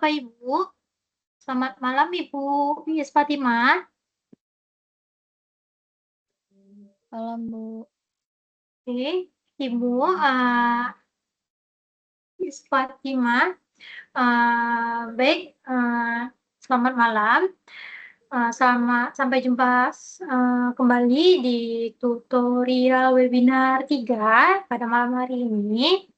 Bapak Ibu. Selamat malam Ibu Yus Fatimah. Malam, Bu. Oke, Ibu Yus Fatimah. Baik, selamat malam. Sampai jumpa kembali di tutorial webinar 3 pada malam hari ini.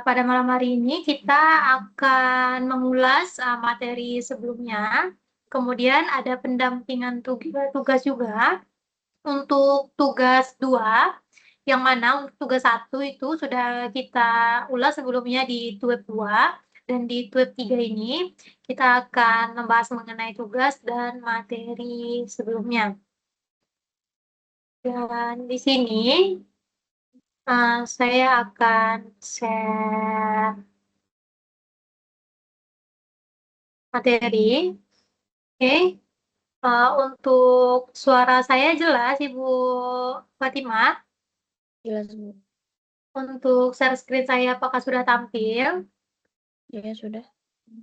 Pada malam hari ini kita akan mengulas materi sebelumnya. Kemudian ada pendampingan tugas juga. Untuk tugas 2, yang mana untuk tugas 1 itu sudah kita ulas sebelumnya di TUEP 2, dan di TUEP 3 ini kita akan membahas mengenai tugas dan materi sebelumnya. Dan di sini saya akan share materi. Oke. Untuk suara saya jelas, Ibu Fatimah? Jelas, Bu. Untuk share screen saya apakah sudah tampil? Ya, sudah.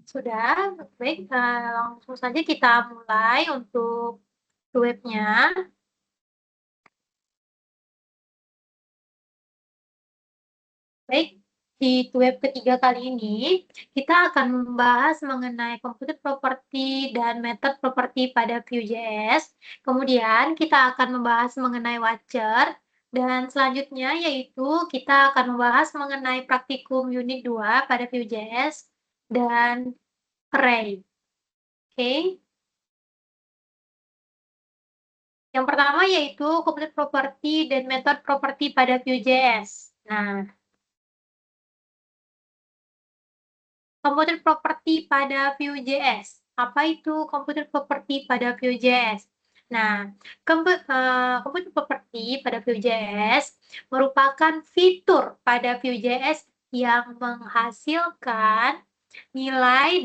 Sudah, baik. Langsung saja kita mulai untuk webnya. Baik, di web ketiga kali ini, kita akan membahas mengenai computer property dan method property pada Vue.js. Kemudian kita akan membahas mengenai watcher. Dan selanjutnya yaitu kita akan membahas mengenai praktikum unit 2 pada Vue.js dan array. Oke. Yang pertama yaitu component property dan method property pada Vue.js. Nah, component property pada Vue.js. Apa itu component property pada Vue.js? Nah, component property pada Vue.js merupakan fitur pada Vue.js yang menghasilkan nilai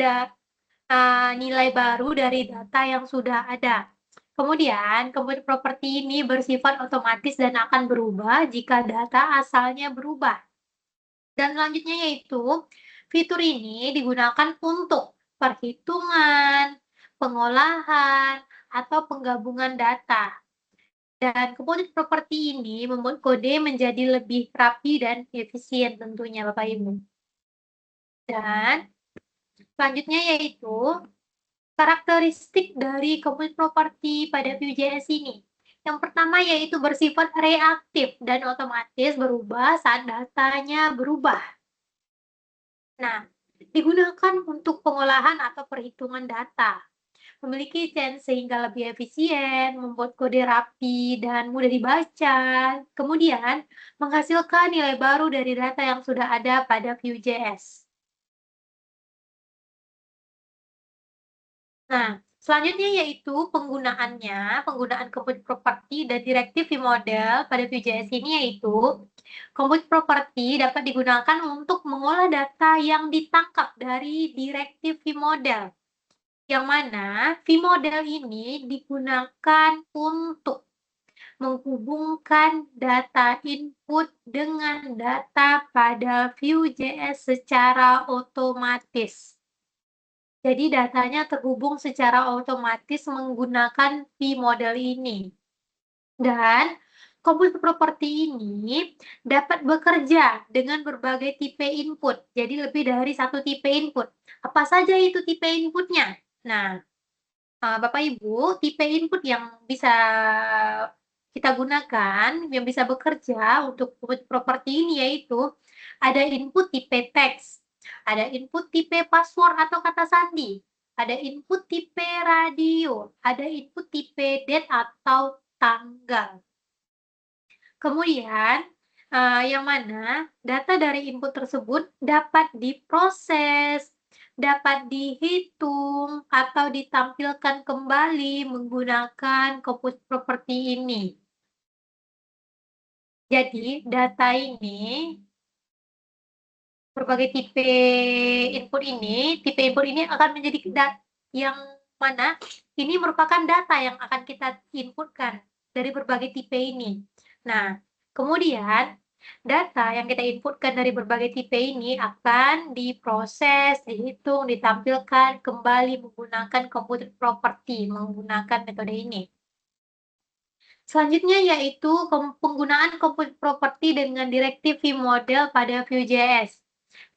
baru dari data yang sudah ada. Kemudian, component property ini bersifat otomatis dan akan berubah jika data asalnya berubah. Dan selanjutnya yaitu, fitur ini digunakan untuk perhitungan, pengolahan, atau penggabungan data. Dan component property ini membuat kode menjadi lebih rapi dan efisien tentunya Bapak Ibu. Dan selanjutnya yaitu, karakteristik dari component property pada Vue.js ini. Yang pertama yaitu bersifat reaktif dan otomatis berubah saat datanya berubah. Nah, digunakan untuk pengolahan atau perhitungan data. Memiliki chance sehingga lebih efisien, membuat kode rapi dan mudah dibaca. Kemudian, menghasilkan nilai baru dari data yang sudah ada pada Vue.js. Nah, selanjutnya yaitu penggunaan component property dan direktif vModel pada Vue.js ini yaitu component property dapat digunakan untuk mengolah data yang ditangkap dari direktif vModel. Yang mana vModel ini digunakan untuk menghubungkan data input dengan data pada Vue.js secara otomatis. Jadi datanya terhubung secara otomatis menggunakan vModel ini. Dan computer property ini dapat bekerja dengan berbagai tipe input. Jadi lebih dari satu tipe input. Apa saja itu tipe inputnya? Nah, Bapak Ibu, tipe input yang bisa kita gunakan, yang bisa bekerja untuk computer property ini yaitu ada input tipe teks, ada input tipe password atau kata sandi, ada input tipe radio, ada input tipe date atau tanggal. Kemudian, yang mana data dari input tersebut dapat diproses, dapat dihitung, atau ditampilkan kembali menggunakan computer property ini. Jadi, data ini berbagai tipe input ini akan menjadi yang mana ini merupakan data yang akan kita inputkan dari berbagai tipe ini. Nah, kemudian Data yang kita inputkan dari berbagai tipe ini akan diproses, dihitung, ditampilkan kembali menggunakan computed property, menggunakan metode ini. Selanjutnya yaitu penggunaan computed property dengan direktif vModel pada Vue.js.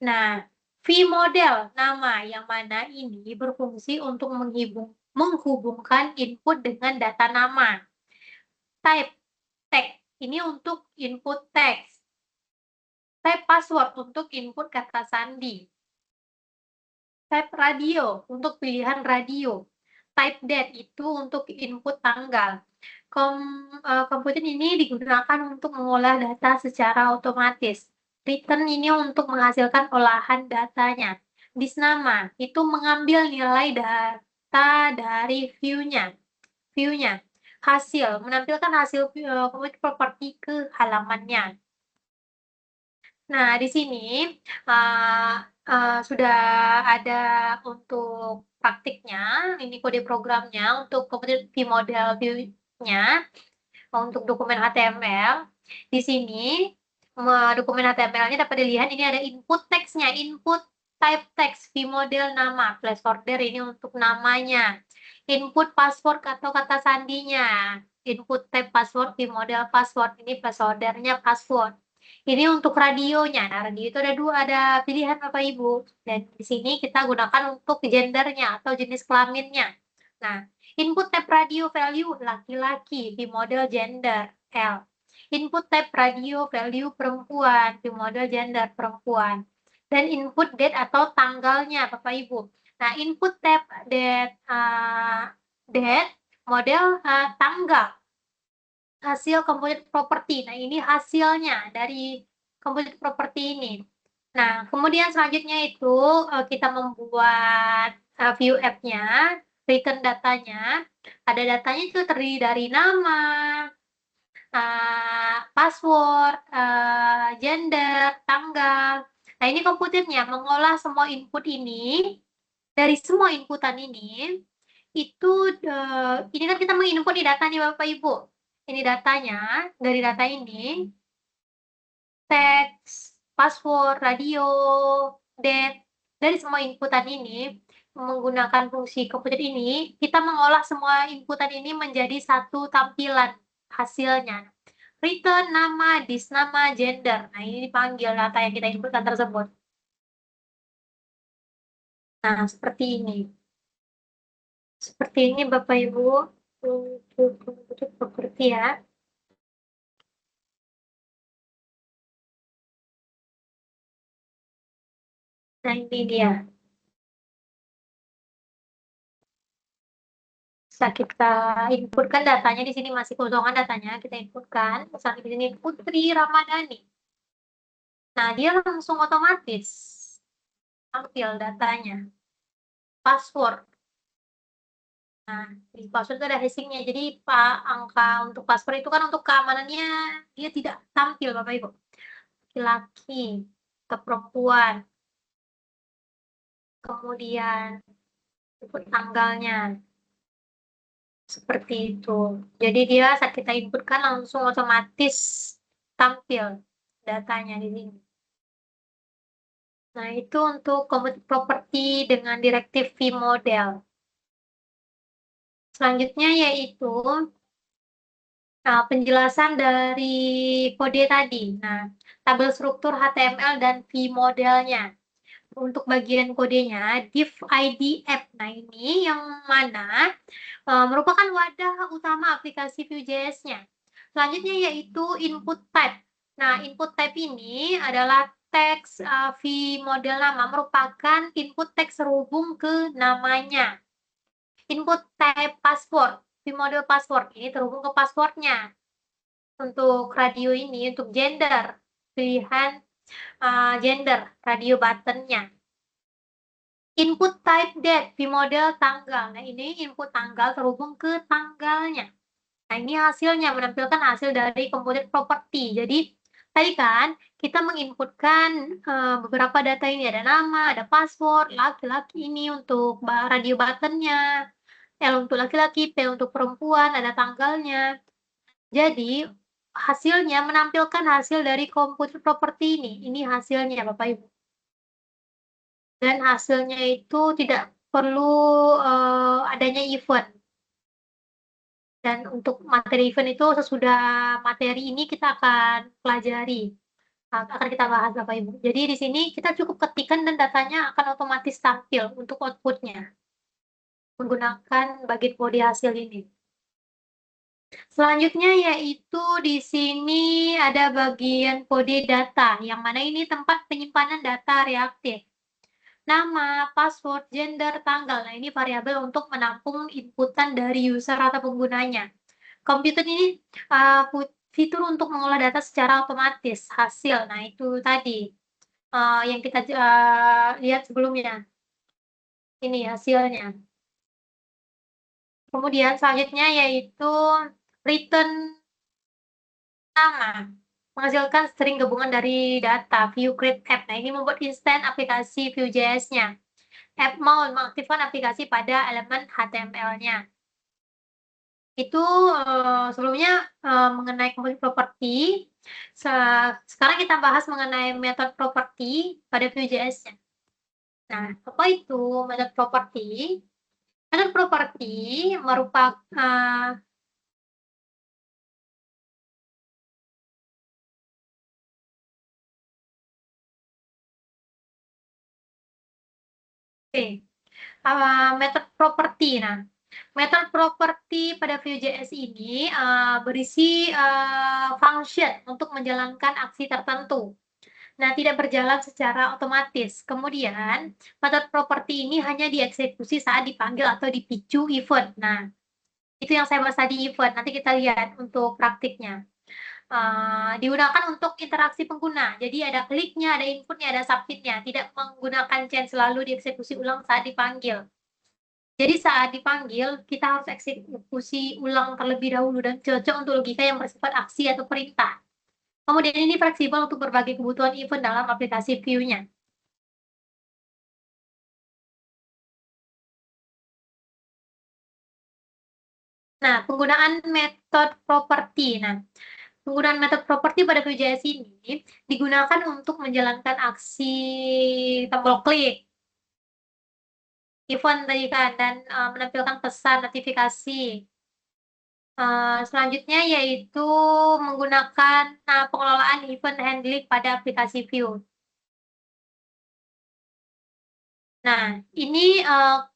Nah, vModel nama yang mana ini berfungsi untuk menghubungkan input dengan data nama. Type text ini untuk input teks. Type password untuk input kata sandi. Type radio untuk pilihan radio. Type date itu untuk input tanggal. Komputer ini digunakan untuk mengolah data secara otomatis. Return ini untuk menghasilkan olahan datanya. Disnama itu mengambil nilai data dari view-nya. Hasil, menampilkan hasil computer property ke halamannya. Nah, di sini sudah ada untuk praktiknya, ini kode programnya untuk komputer vModel view-nya, untuk dokumen HTML. Di sini dokumen HTML-nya dapat dilihat ini ada input teksnya, input type text vModel nama, placeholder ini untuk namanya, input password atau kata sandinya, input type password vModel password, ini placeholder-nya password. Ini untuk radionya. Nah, radio itu ada pilihan Bapak Ibu. Dan di sini kita gunakan untuk gendernya atau jenis kelaminnya. Nah, input type radio value laki-laki di model gender L. Input type radio value perempuan di model gender perempuan. Dan input date atau tanggalnya Bapak Ibu. Nah, input type date model tanggal. Hasil computed property. Nah, ini hasilnya dari computed property ini. Nah, kemudian selanjutnya itu kita membuat view app-nya, return datanya. Ada datanya itu terdiri dari nama, password, gender, tanggal. Nah, ini komputernya mengolah semua input ini, dari semua inputan ini, itu ini kan kita menginput di data nih Bapak Ibu. Ini datanya, dari data ini, teks, password, radio, date, dari semua inputan ini, menggunakan fungsi komputer ini, kita mengolah semua inputan ini menjadi satu tampilan hasilnya. Return, nama, disnama, gender. Nah, ini dipanggil data yang kita inputkan tersebut. Nah, seperti ini. Seperti ini Bapak Ibu, untuk komputer properti ya. Nah, ini dia. Bisa kita inputkan datanya, di sini masih kosongan datanya, kita inputkan. Misalnya di sini Putri Ramadhani. Nah, dia langsung otomatis tampil datanya. Password. Nah, di password itu ada hashingnya. Jadi, angka untuk password itu kan untuk keamanannya dia tidak tampil, Bapak Ibu. Laki-laki ke perempuan. Kemudian input tanggalnya. Seperti itu. Jadi dia saat kita inputkan langsung otomatis tampil datanya di sini. Nah, itu untuk computed property dengan direktif vModel. Selanjutnya yaitu penjelasan dari kode tadi. Nah, tabel struktur HTML dan vModelnya. Untuk bagian kodenya, div ID app. Nah, ini yang mana merupakan wadah utama aplikasi Vue.js-nya. Selanjutnya yaitu input type. Nah, input type ini adalah teks vModel nama, merupakan input teks terhubung ke namanya. Input type password, vModel password, ini terhubung ke passwordnya. Untuk radio ini, untuk gender, pilihan gender, radio buttonnya. Input type date, vModel tanggal. Nah, ini input tanggal terhubung ke tanggalnya. Nah, ini hasilnya, menampilkan hasil dari computed property. Jadi, tadi kan kita menginputkan beberapa data ini. Ada nama, ada password, laki-laki ini untuk radio buttonnya, L untuk laki-laki, P untuk perempuan, ada tanggalnya. Jadi, hasilnya menampilkan hasil dari computer property ini. Ini hasilnya Bapak Ibu. Dan hasilnya itu tidak perlu adanya event. Dan untuk materi event itu sesudah materi ini kita akan pelajari, akan kita bahas Bapak Ibu. Jadi di sini kita cukup ketikkan dan datanya akan otomatis tampil untuk output-nya menggunakan bagian body hasil ini. Selanjutnya yaitu di sini ada bagian kode data, yang mana ini tempat penyimpanan data reaktif. Nama, password, gender, tanggal. Nah, ini variabel untuk menampung inputan dari user atau penggunanya. Komputer ini fitur untuk mengolah data secara otomatis, hasil. Nah, itu tadi yang kita lihat sebelumnya. Ini hasilnya. Kemudian selanjutnya yaitu return nama, menghasilkan string gabungan dari data view create app. Nah, ini membuat instan aplikasi Vue.js-nya. App mount mengaktifkan aplikasi pada elemen HTML-nya. Itu sebelumnya mengenai component property. Sekarang kita bahas mengenai method property pada Vue.js-nya. Nah, apa itu method property? Method property merupakan method property. Nah, method property pada Vue.js ini berisi function untuk menjalankan aksi tertentu. Nah, tidak berjalan secara otomatis. Kemudian, method property ini hanya dieksekusi saat dipanggil atau dipicu event. Nah, itu yang saya bahas tadi event. Nanti kita lihat untuk praktiknya. Digunakan untuk interaksi pengguna. Jadi ada kliknya, ada inputnya, ada submitnya. Tidak menggunakan chain, selalu dieksekusi ulang saat dipanggil. Jadi saat dipanggil, kita harus eksekusi ulang terlebih dahulu dan cocok untuk logika yang bersifat aksi atau perintah. Kemudian ini fleksibel untuk berbagai kebutuhan event dalam aplikasi Vue-nya. Nah, penggunaan metode properti. Nah, penggunaan metode properti pada Vue.js ini digunakan untuk menjalankan aksi tombol klik, event tadi kan, dan menampilkan pesan notifikasi. Selanjutnya yaitu menggunakan pengelolaan event handling pada aplikasi Vue. Nah, ini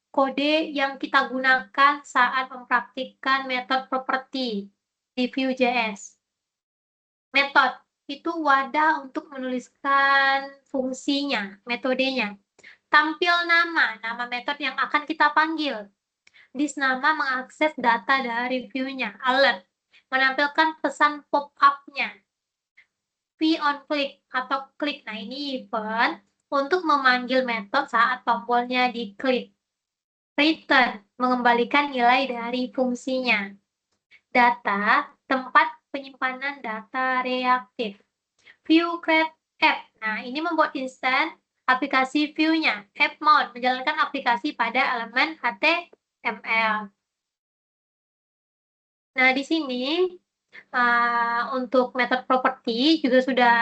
kode yang kita gunakan saat mempraktikkan metode properti di Vue.js. Metode itu wadah untuk menuliskan fungsinya, metodenya. Tampil nama metode yang akan kita panggil. This nama mengakses data dari Vue-nya. Alert, menampilkan pesan pop-up-nya. On click atau klik. Nah, ini event untuk memanggil metode saat tombolnya diklik. Return, mengembalikan nilai dari fungsinya. Data, tempat penyimpanan data reaktif. Vue create app. Nah, ini membuat instan aplikasi Vue-nya. App mount, menjalankan aplikasi pada elemen HTML. Nah, di sini untuk method property juga sudah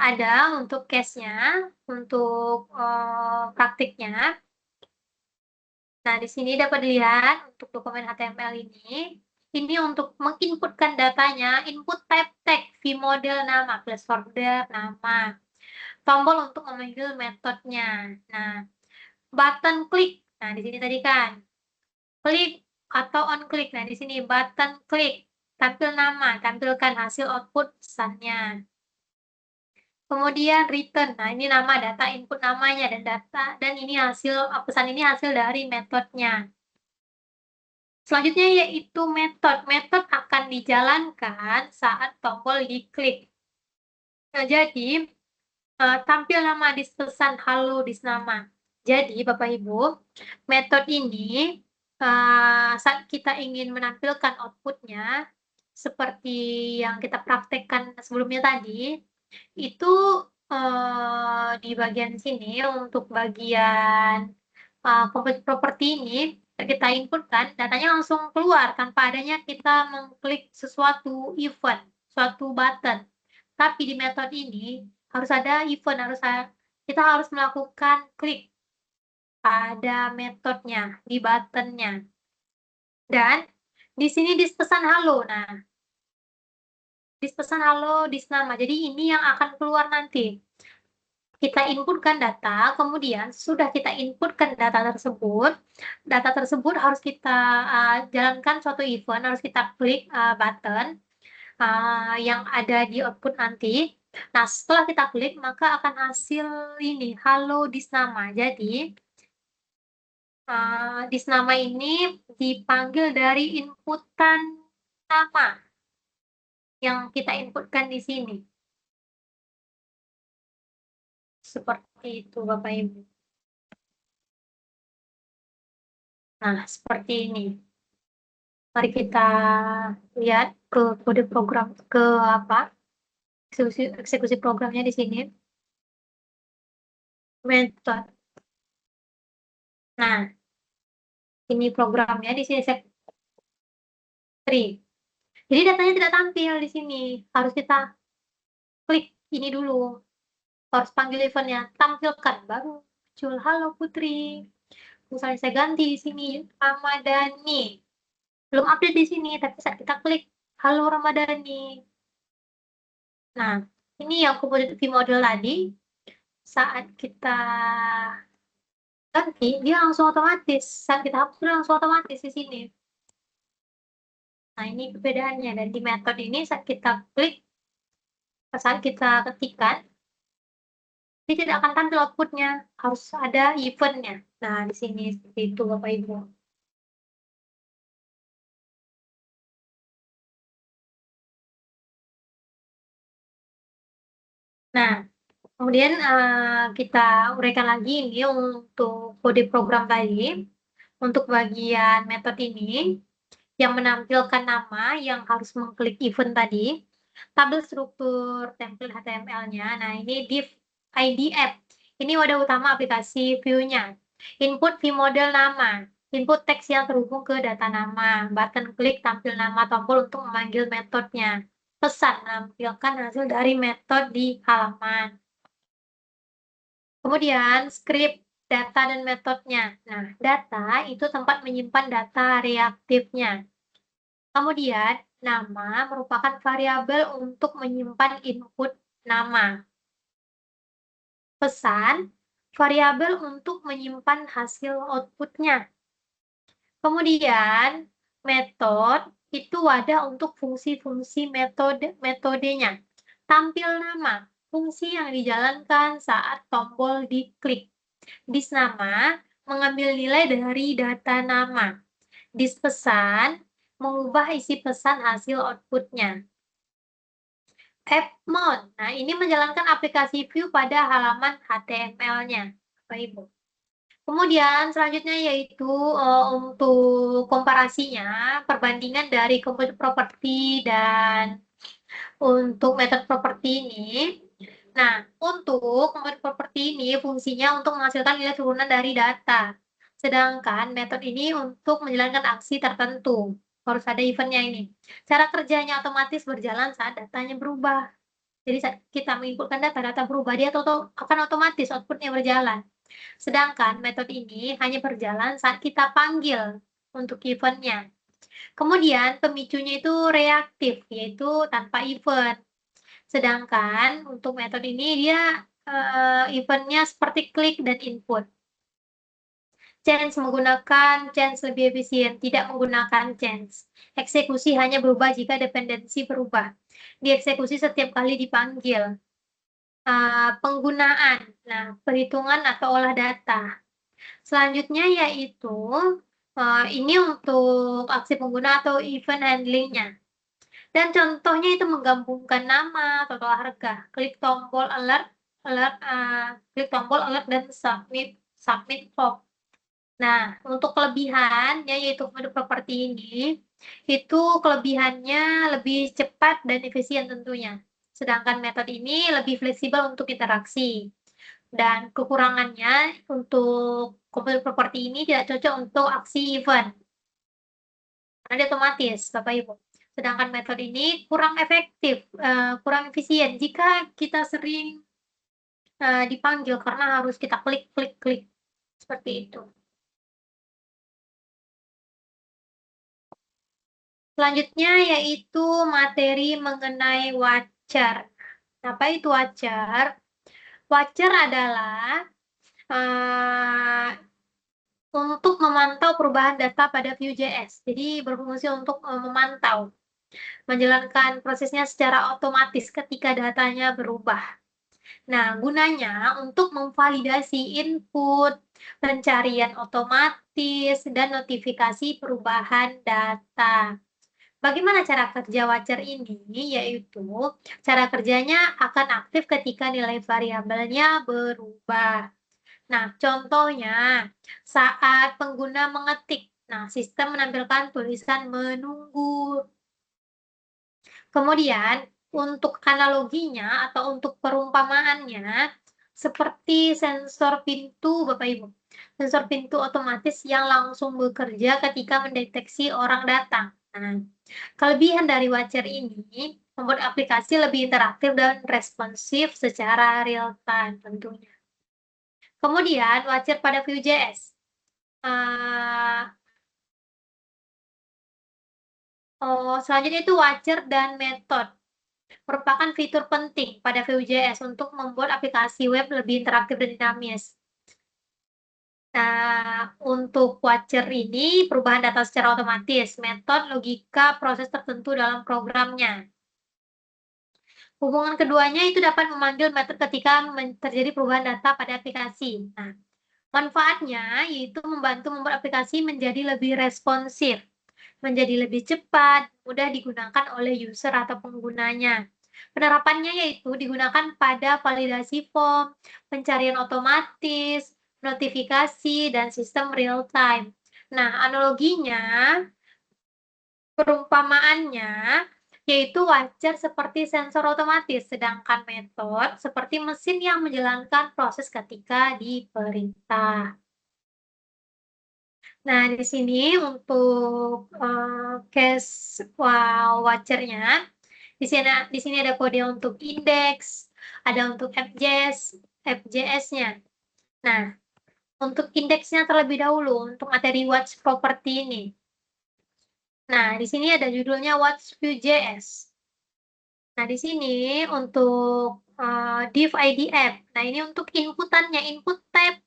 ada untuk case-nya, untuk praktiknya. Nah, di sini dapat dilihat untuk dokumen HTML ini untuk menginputkan datanya, input type tag, vModel nama, placeholder nama, tombol untuk memanggil metodenya. Nah, button klik. Nah, di sini tadi kan, klik atau on klik. Nah, di sini button klik, tampil nama, tampilkan hasil output pesannya. Kemudian return. Nah, ini nama, data input namanya dan data, dan ini pesan ini hasil dari metodenya. Selanjutnya yaitu metode. Metode akan dijalankan saat tombol diklik. Nah, jadi tampil nama di pesan halo di nama. Jadi Bapak Ibu, metode ini saat kita ingin menampilkan outputnya seperti yang kita praktekkan sebelumnya tadi, itu di bagian sini untuk bagian component property ini kita inputkan, datanya langsung keluar tanpa adanya kita mengklik sesuatu event, suatu button. Tapi di metode ini harus ada event, kita harus melakukan klik pada metodenya, di buttonnya. Dan di sini dispesan halo. Nah, dispesan halo, disnama. Jadi ini yang akan keluar nanti. Kita inputkan data, kemudian sudah kita inputkan data tersebut harus kita jalankan suatu event, harus kita klik button yang ada di output nanti. Nah, setelah kita klik, maka akan hasil ini, halo disnama. Jadi, disnama ini dipanggil dari inputan nama yang kita inputkan di sini. Seperti itu, Bapak Ibu. Nah, seperti ini. Mari kita lihat ke kode program, ke eksekusi programnya di sini. Method. Nah, ini programnya di sini set 3. Jadi datanya tidak tampil di sini. Harus kita klik ini dulu. Harus panggil eventnya, tampilkan, baru muncul halo Putri. Misalnya saya ganti di sini Ramadhani. Belum update di sini, tapi saat kita klik halo Ramadhani. Nah, ini yang community model tadi. Saat kita ganti, dia langsung otomatis. Saat kita hapus, dia langsung otomatis di sini. Nah, ini perbedaannya. Dan di metode ini, saat kita klik, saat kita ketikkan, dia tidak akan tampil outputnya. Harus ada eventnya. Nah, di sini seperti itu, Bapak Ibu. Nah, kemudian kita uraikan lagi ini untuk kode program tadi. Untuk bagian metode ini, yang menampilkan nama yang harus mengklik event tadi, tabel struktur template HTML-nya. Nah, ini div ID app. Ini wadah utama aplikasi view-nya. Input view model nama. Input teks yang terhubung ke data nama. Button klik tampil nama tombol untuk memanggil metodenya. Pesan menampilkan hasil dari metode di halaman. Kemudian script data dan metodenya. Nah, data itu tempat menyimpan data reaktifnya. Kemudian, nama merupakan variabel untuk menyimpan input nama. Pesan, variabel untuk menyimpan hasil outputnya. Kemudian, metode itu wadah untuk fungsi-fungsi metodenya. Tampil nama, fungsi yang dijalankan saat tombol diklik. Disnama mengambil nilai dari data nama. Dispesan mengubah isi pesan hasil outputnya. App mode. Nah, ini menjalankan aplikasi view pada halaman HTML-nya, Bapak Ibu. Kemudian selanjutnya yaitu untuk komparasinya, perbandingan dari component property dan untuk method property ini. Nah, untuk component property ini fungsinya untuk menghasilkan nilai turunan dari data. Sedangkan metode ini untuk menjalankan aksi tertentu. Harus ada eventnya ini. Cara kerjanya otomatis berjalan saat datanya berubah. Jadi saat kita menginputkan data berubah, dia akan otomatis outputnya berjalan. Sedangkan metode ini hanya berjalan saat kita panggil untuk eventnya. Kemudian pemicunya itu reaktif, yaitu tanpa event. Sedangkan untuk metode ini dia eventnya seperti klik dan input. Change menggunakan change lebih efisien, tidak menggunakan change. Eksekusi hanya berubah jika dependensi berubah. Dieksekusi setiap kali dipanggil. Penggunaan, nah perhitungan atau olah data. Selanjutnya yaitu ini untuk aksi pengguna atau event handlingnya. Dan contohnya itu menggabungkan nama, total harga, klik tombol alert, klik tombol alert dan submit form. Nah, untuk kelebihannya yaitu mode properti ini, itu kelebihannya lebih cepat dan efisien tentunya. Sedangkan metode ini lebih fleksibel untuk interaksi. Dan kekurangannya untuk computer property ini tidak cocok untuk aksi event. Karena dia otomatis, Bapak Ibu. Sedangkan metode ini kurang efektif, kurang efisien jika kita sering dipanggil karena harus kita klik klik klik, seperti itu. Selanjutnya yaitu materi mengenai wajar. Apa itu wajar? Wajar adalah untuk memantau perubahan data pada Vue.js. Jadi berfungsi untuk memantau, menjalankan prosesnya secara otomatis ketika datanya berubah. Nah, gunanya untuk memvalidasi input, pencarian otomatis, dan notifikasi perubahan data. Bagaimana cara kerja wajar ini? Yaitu, cara kerjanya akan aktif ketika nilai variabelnya berubah. Nah, contohnya saat pengguna mengetik. Nah, sistem menampilkan tulisan menunggu. Kemudian, untuk analoginya atau untuk perumpamaannya, seperti sensor pintu, Bapak Ibu. Sensor pintu otomatis yang langsung bekerja ketika mendeteksi orang datang. Nah, kelebihan dari wajar ini membuat aplikasi lebih interaktif dan responsif secara real time tentunya. Kemudian, wajar pada Vue.js. Selanjutnya itu wajar dan metode. Merupakan fitur penting pada Vue.js untuk membuat aplikasi web lebih interaktif dan dinamis. Nah, untuk wajar ini perubahan data secara otomatis, metode logika proses tertentu dalam programnya. Hubungan keduanya itu dapat memanggil metode ketika terjadi perubahan data pada aplikasi. Nah, manfaatnya yaitu membantu membuat aplikasi menjadi lebih responsif, menjadi lebih cepat, mudah digunakan oleh user atau penggunanya. Penerapannya yaitu digunakan pada validasi form, pencarian otomatis, notifikasi, dan sistem real time. Nah, analoginya, perumpamaannya, yaitu wajar seperti sensor otomatis, sedangkan metode seperti mesin yang menjalankan proses ketika diperintah. Nah, di sini untuk case wajarnya, di sini ada kode untuk indeks, ada untuk FJS-nya. Nah, untuk indeksnya terlebih dahulu untuk materi watch property ini. Nah, di sini ada judulnya Watch Vue.js. Nah, di sini untuk div ID app. Nah, ini untuk inputannya, input tab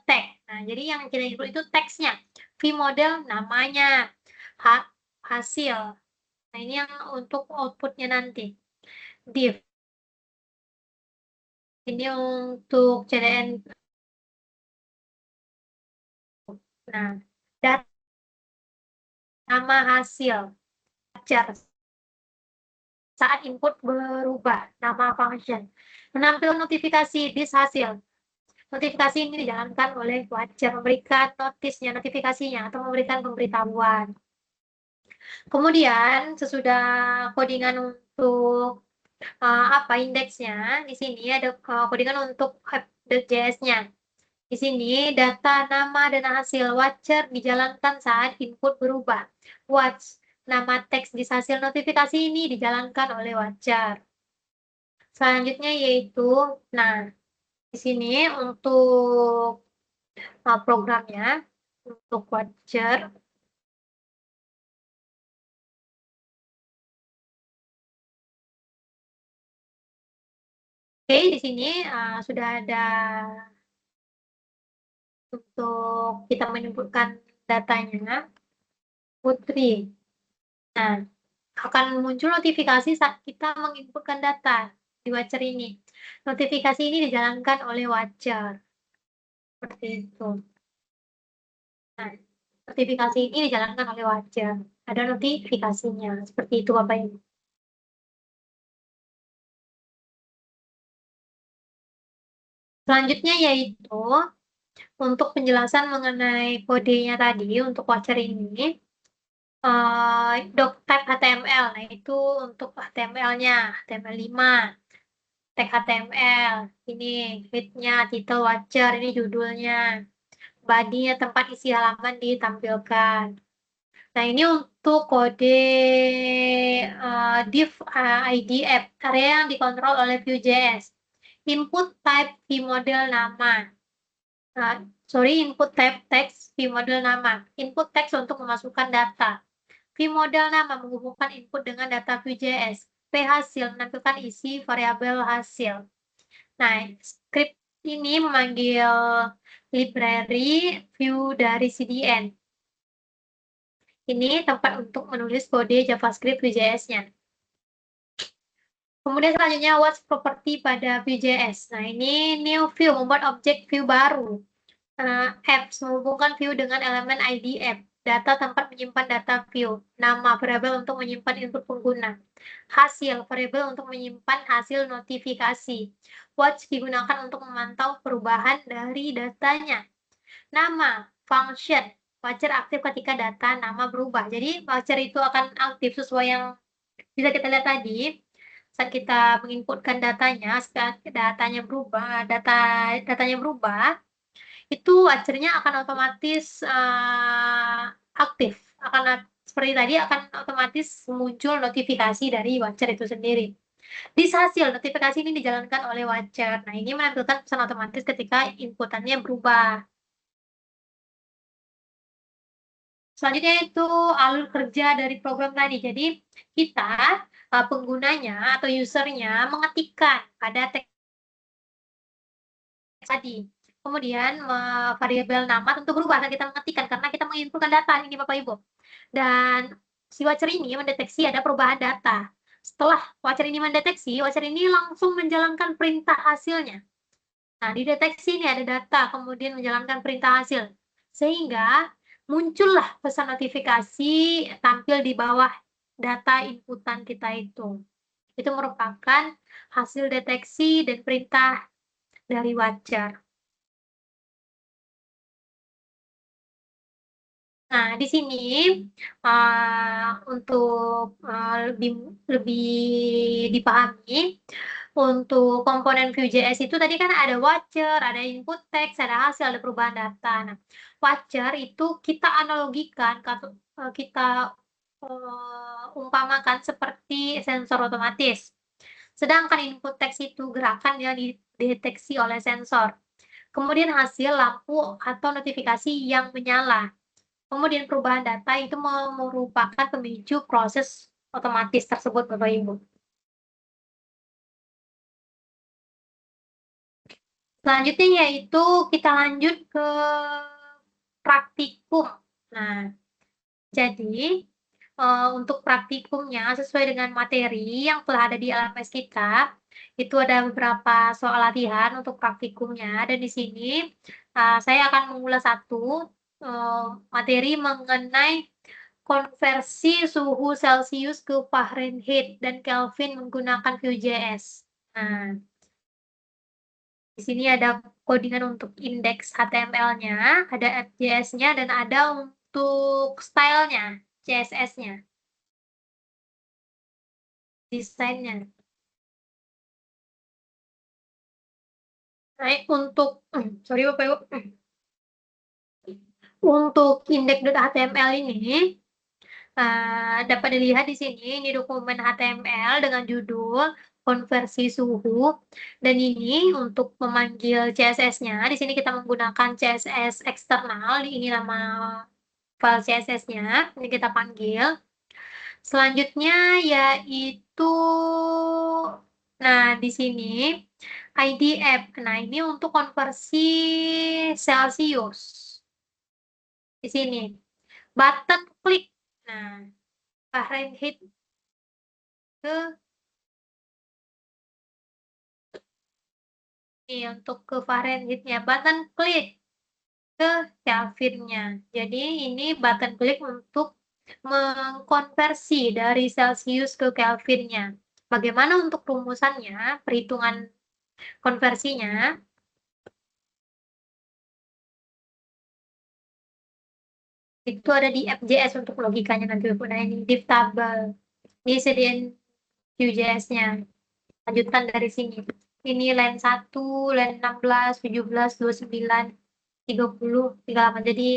tag. Nah, jadi yang kita input itu teksnya, vModel namanya, hasil. Nah, ini yang untuk outputnya nanti. Div. Ini untuk CDN. Nah, data nama hasil. Wajar saat input berubah nama function. Menampilkan notifikasi dis hasil. Notifikasi ini dijalankan oleh wajar, memberikan notifikasinya atau memberikan pemberitahuan. Kemudian sesudah codingan untuk indeksnya, di sini ada codingan untuk app.js-nya. Di sini data nama dan hasil wajar dijalankan saat input berubah. Watch nama teks di hasil notifikasi ini dijalankan oleh wajar. Selanjutnya yaitu, nah di sini untuk programnya untuk wajar. Oke, di sini sudah ada untuk kita menginputkan datanya, Putri. Nah, akan muncul notifikasi saat kita menginputkan data di wajar ini. Notifikasi ini dijalankan oleh wajar. Seperti itu. Nah, notifikasi ini dijalankan oleh wajar. Ada notifikasinya. Seperti itu, Bapak Ibu. Selanjutnya yaitu untuk penjelasan mengenai kodenya tadi untuk wajar ini, doctype HTML. Nah, itu untuk HTML-nya, HTML5. tag HTML, ini head-nya, title watcher, ini judulnya, body-nya tempat isi halaman ditampilkan. Nah, ini untuk kode div ID app, area yang dikontrol oleh Vue.js. Input type vModel nama. Input type text vModel nama. Input text untuk memasukkan data. vModel nama menghubungkan input dengan data Vue.js. Hasil menampilkan isi variabel hasil. Nah, script ini memanggil library Vue dari CDN. Ini tempat untuk menulis kode JavaScript Vue.js-nya. Kemudian selanjutnya watch property pada Vue.js. Nah, ini new view, membuat objek view baru. Apps menghubungkan view dengan elemen ID app. Data tempat menyimpan data view. Nama variabel untuk menyimpan input pengguna. Hasil variabel untuk menyimpan hasil notifikasi. Watch digunakan untuk memantau perubahan dari datanya. Nama function. Watcher aktif ketika data nama berubah. Jadi watcher itu akan aktif sesuai yang bisa kita lihat tadi. Saat kita menginputkan datanya, saat datanya berubah, datanya berubah, itu watcher-nya akan otomatis aktif. Seperti tadi akan otomatis muncul notifikasi dari watcher itu sendiri. Hasil notifikasi ini dijalankan oleh watcher. Nah, ini menampilkan pesan otomatis ketika inputannya berubah. Selanjutnya itu alur kerja dari program tadi. Jadi kita penggunanya atau usernya mengetikkan pada teks tadi. Kemudian variabel nama tentu berubah saat kita mengetikkan karena kita menginputkan data ini Bapak Ibu. Dan si watcher ini mendeteksi ada perubahan data. Setelah watcher ini mendeteksi, watcher ini langsung menjalankan perintah hasilnya. Nah, dideteksi ini ada data, kemudian menjalankan perintah hasil. Sehingga muncullah pesan notifikasi tampil di bawah data inputan kita itu. Itu merupakan hasil deteksi dan perintah dari watcher. Nah, di sini untuk lebih dipahami, untuk komponen Vue.js itu tadi kan ada watcher, ada input text, ada hasil, ada perubahan data. Nah, watcher itu kita analogikan, kita umpamakan seperti sensor otomatis. Sedangkan input text itu gerakan yang dideteksi oleh sensor. Kemudian hasil lampu atau notifikasi yang menyala. Kemudian perubahan data itu merupakan pemicu proses otomatis tersebut, Bapak Ibu. Selanjutnya yaitu kita lanjut ke praktikum. Nah, jadi untuk praktikumnya sesuai dengan materi yang telah ada di LMS kita, itu ada beberapa soal latihan untuk praktikumnya dan di sini saya akan mengulas satu materi mengenai konversi suhu Celcius ke Fahrenheit dan Kelvin menggunakan Vue.js. Nah, di sini ada codingan untuk indeks HTML-nya, ada FJS-nya, dan ada untuk style-nya, CSS-nya, desainnya. Nah, untuk, sorry Bapak Ibu, untuk index.html ini, dapat dilihat di sini, ini dokumen HTML dengan judul konversi suhu. Dan ini untuk memanggil CSS-nya, di sini kita menggunakan CSS eksternal, ini nama file CSS-nya, ini kita panggil. Selanjutnya yaitu, nah di sini ID app. Nah ini untuk konversi Celsius. Di sini button klik. Nah Fahrenheit ke ini untuk ke Fahrenheit-nya button klik ke Kelvin-nya. Jadi ini button klik untuk mengkonversi dari Celsius ke Kelvin-nya. Bagaimana untuk rumusannya, perhitungan konversinya? Itu ada di FJS untuk logikanya nanti. Nah ini div tabel. Ini sediain Vue.js-nya. Lanjutan dari sini. Ini line 1, line 16, 17, 29, 30, 38. Jadi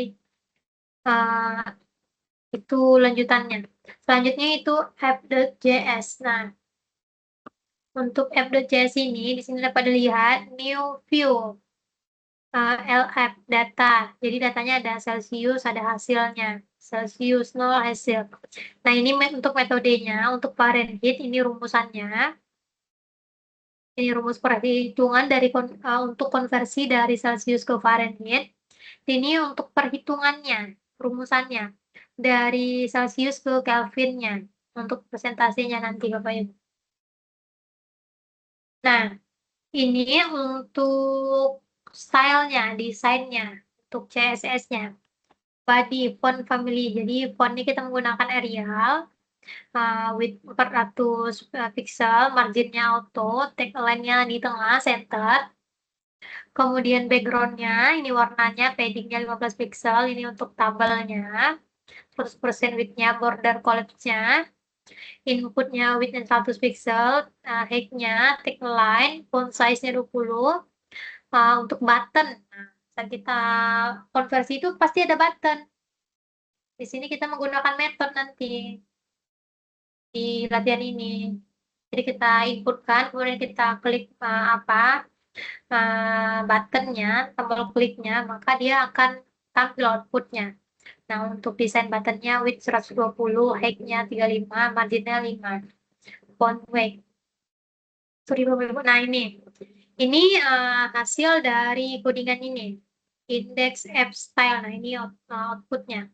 itu lanjutannya. Selanjutnya itu app.js. Nah, untuk app.js ini di sini dapat dilihat new view lapp data. Jadi datanya ada Celsius, ada hasilnya. Celsius 0 hasil. Nah, ini untuk metodenya, untuk Fahrenheit ini rumusannya. Ini rumus perhitungan dari untuk konversi dari Celsius ke Fahrenheit. Ini untuk perhitungannya, rumusannya dari Celsius ke Kelvinnya untuk presentasinya nanti Bapak Ibu. Nah, ini untuk stylenya, desainnya, untuk CSS-nya, body, font family. Jadi font ini kita menggunakan Arial, width 400 pixel, marginnya auto, tagline-nya di tengah, center. Kemudian background-nya, ini warnanya, padding-nya 15 pixel, ini untuk tabelnya, 100% width-nya, border collapse-nya, inputnya width-nya 100 pixel, height-nya, tagline, font size-nya 20, untuk button. Nah, saat kita konversi itu pasti ada button. Di sini kita menggunakan method nanti di latihan ini. Jadi kita inputkan, kemudian kita klik buttonnya, tombol kliknya, maka dia akan tampil outputnya. Nah, untuk desain buttonnya width 120, height-nya 35, marginnya 5, font weight. Sorry, Bapak-Ibu. Nah, ini hasil dari codingan ini. Index app style. Nah, ini outputnya.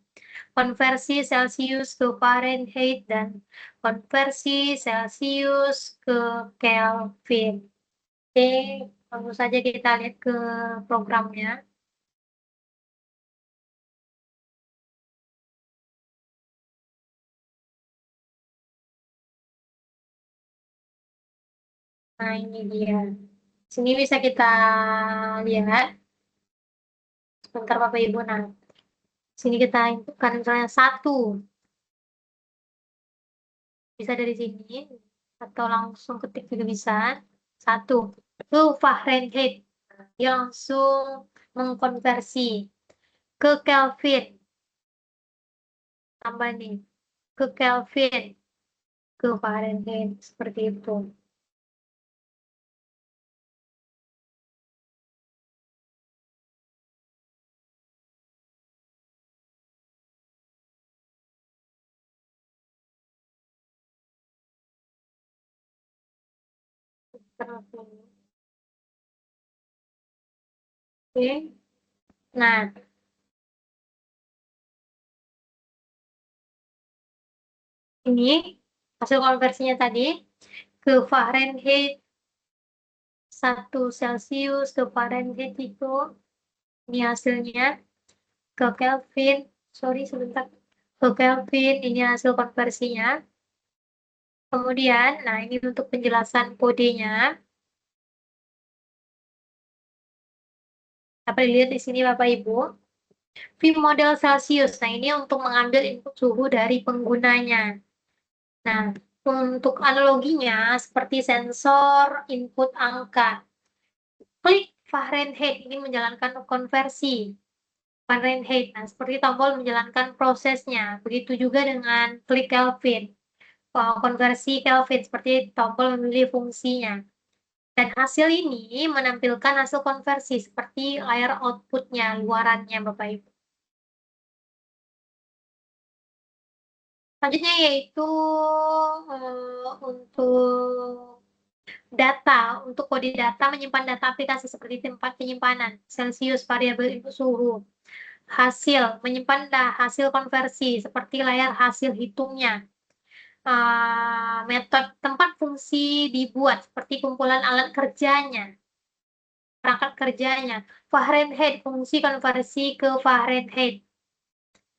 Konversi Celsius ke Fahrenheit dan konversi Celsius ke Kelvin. Oke, langsung saja kita lihat ke programnya. Nah, ini dia. Sini bisa kita lihat. Sebentar Bapak Ibu. Nah, sini kita inputkan misalnya 1. Bisa dari sini. Atau langsung ketik juga bisa. 1. Itu Fahrenheit. Dia langsung mengkonversi ke Kelvin. Tambah nih. Ke Kelvin. Ke Fahrenheit. Seperti itu. Oke. Nah, ini hasil konversinya tadi ke Fahrenheit 1 Celsius ke Fahrenheit itu ini hasilnya ke Kelvin, sorry sebentar, ke Kelvin ini hasil konversinya. Kemudian, nah ini untuk penjelasan kodenya. Dapat dilihat di sini Bapak Ibu. V model Celsius. Nah ini untuk mengambil input suhu dari penggunanya. Nah, untuk analoginya seperti sensor input angka. Klik Fahrenheit ini menjalankan konversi Fahrenheit. Nah, seperti tombol menjalankan prosesnya. Begitu juga dengan klik Kelvin. Konversi Kelvin seperti tombol memilih fungsinya. Dan hasil ini menampilkan hasil konversi seperti layar outputnya, luarannya Bapak Ibu. Selanjutnya yaitu untuk data, untuk kode data menyimpan data aplikasi seperti tempat penyimpanan, Celsius, variabel input suhu, hasil, menyimpan hasil konversi seperti layar hasil hitungnya, metode tempat fungsi dibuat seperti kumpulan alat kerjanya, perangkat kerjanya, Fahrenheit, fungsi konversi ke Fahrenheit.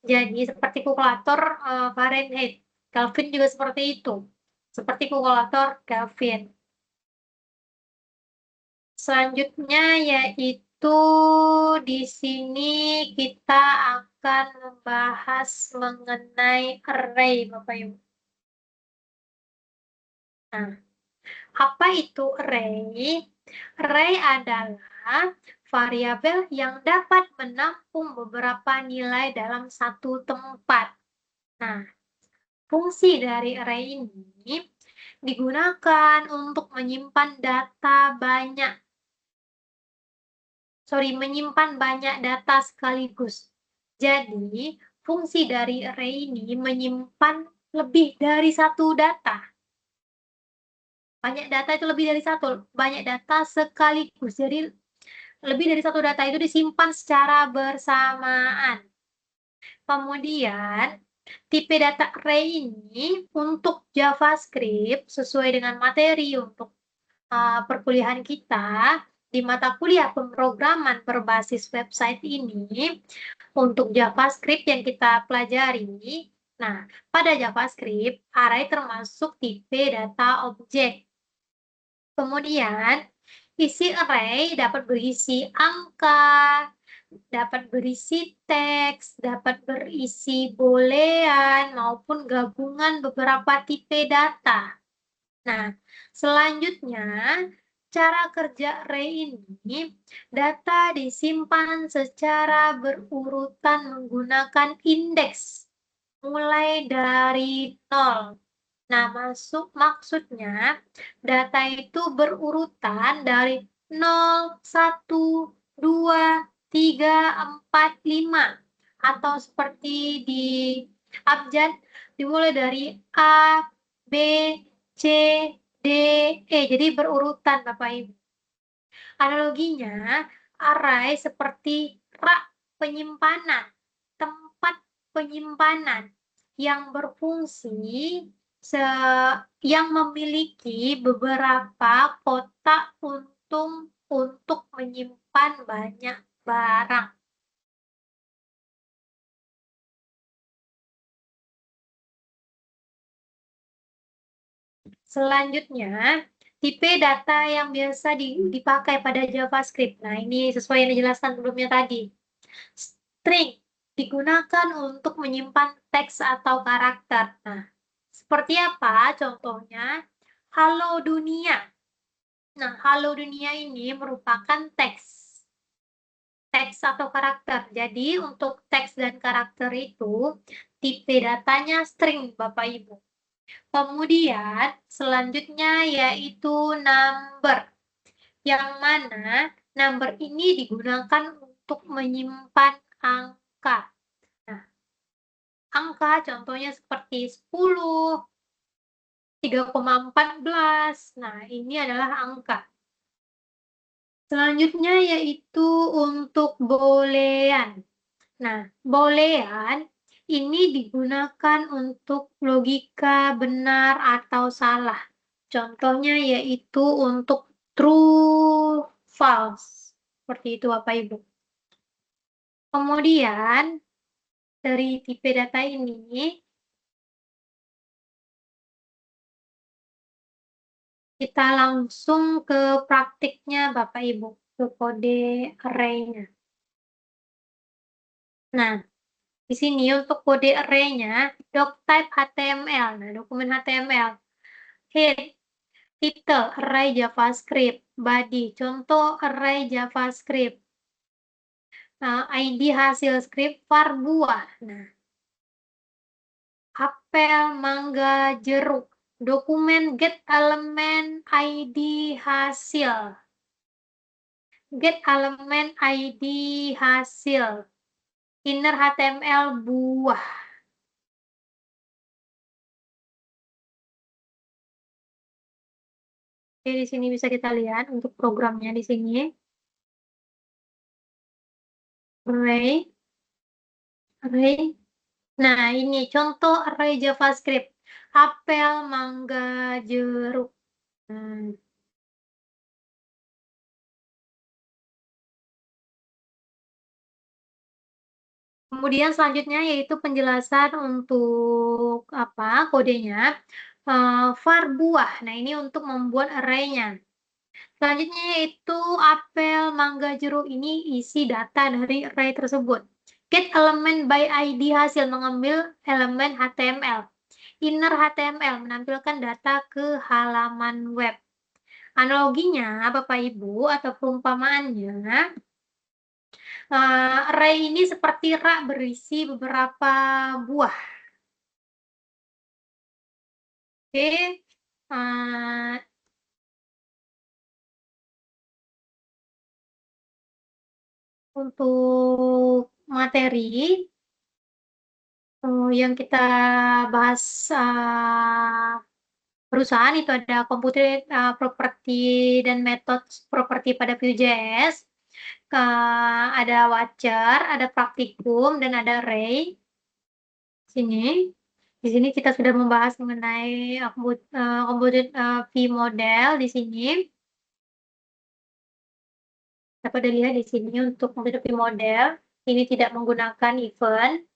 Jadi seperti kalkulator Fahrenheit, Kelvin juga seperti itu, seperti kalkulator Kelvin. Selanjutnya yaitu di sini kita akan membahas mengenai array, Bapak Ibu. Nah, Apa itu array? Array adalah variabel yang dapat menampung beberapa nilai dalam satu tempat. Nah, fungsi dari array ini digunakan untuk menyimpan banyak data sekaligus. Jadi, fungsi dari array ini menyimpan lebih dari satu data. Banyak data itu lebih dari satu, banyak data sekaligus. Jadi, lebih dari satu data itu disimpan secara bersamaan. Kemudian, tipe data array ini untuk JavaScript sesuai dengan materi untuk perkuliahan kita di mata kuliah pemrograman berbasis website ini untuk JavaScript yang kita pelajari. Nah, pada JavaScript, array termasuk tipe data objek. Kemudian, isi array dapat berisi angka, dapat berisi teks, dapat berisi boolean, maupun gabungan beberapa tipe data. Nah, selanjutnya, cara kerja array ini, data disimpan secara berurutan menggunakan indeks, mulai dari 0. Nah, maksudnya, data itu berurutan dari 0, 1, 2, 3, 4, 5. Atau seperti di abjad, dimulai dari A, B, C, D, E. Jadi berurutan, Bapak Ibu. Analoginya, array seperti rak penyimpanan, tempat penyimpanan yang berfungsi yang memiliki beberapa kotak untuk menyimpan banyak barang. Selanjutnya, tipe data yang biasa dipakai pada JavaScript. Nah, ini sesuai yang dijelaskan sebelumnya tadi. String digunakan untuk menyimpan teks atau karakter. Nah, seperti apa contohnya? Halo dunia. Nah, halo dunia ini merupakan teks atau karakter. Jadi, untuk teks dan karakter itu, tipe datanya string, Bapak Ibu. Kemudian, selanjutnya yaitu number, yang mana number ini digunakan untuk menyimpan angka. Nah, angka contohnya seperti 10, 3,14. Nah, ini adalah angka. Selanjutnya yaitu untuk boolean. Nah, boolean ini digunakan untuk logika benar atau salah. Contohnya yaitu untuk true, false. Seperti itu, Bapak Ibu. Kemudian, dari tipe data ini, kita langsung ke praktiknya, Bapak Ibu, ke kode array-nya. Nah, di sini untuk kode array-nya, doctype HTML. Nah, dokumen HTML. Head, title, array JavaScript. Body, contoh array JavaScript. Nah, ID hasil script var buah. Nah, apel, mangga, jeruk. Dokumen get elemen ID hasil. Get elemen ID hasil. Inner HTML buah. Oke, di sini bisa kita lihat untuk programnya di sini. Array. Nah, ini contoh array JavaScript. Apel, mangga, jeruk. Kemudian selanjutnya yaitu penjelasan untuk kodenya. Var buah. Nah, ini untuk membuat array-nya. Selanjutnya yaitu apel, mangga, jeruk. Ini isi data dari array tersebut. Get element by ID hasil, mengambil elemen HTML. Inner HTML, menampilkan data ke halaman web. Analoginya, Bapak Ibu, atau perumpamaannya, array ini seperti rak berisi beberapa buah. Oke, untuk materi yang kita bahas perusahaan itu ada computer property dan methods property pada Vue.js, ada watcher, ada praktikum, dan ada array. Di sini kita sudah membahas mengenai computed vModel di sini. Dapat dilihat di sini untuk computed vModel, ini tidak menggunakan event.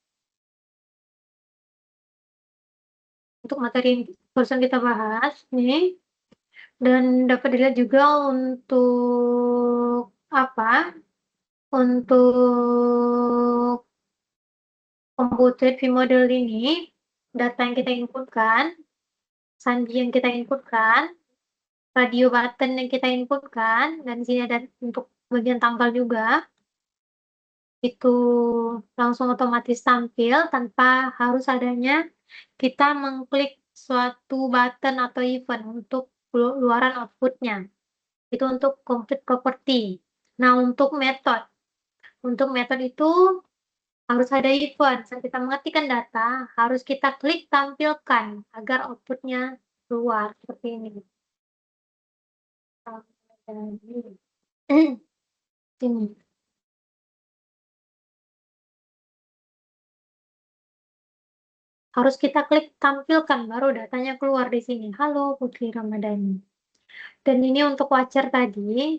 Untuk materi barusan kita bahas nih, dan dapat dilihat juga untuk untuk computed vModel ini, data yang kita inputkan, sandi yang kita inputkan, radio button yang kita inputkan, dan di sini ada untuk bagian tanggal juga, itu langsung otomatis tampil tanpa harus adanya kita mengklik suatu button atau event untuk keluaran outputnya. Itu untuk complete property. Nah, untuk metode itu harus ada event. Saat kita mengetikkan data, harus kita klik tampilkan agar outputnya keluar seperti ini. Ini. Harus kita klik tampilkan, baru datanya keluar di sini. Halo, Putri Ramadhani. Dan ini untuk watcher tadi.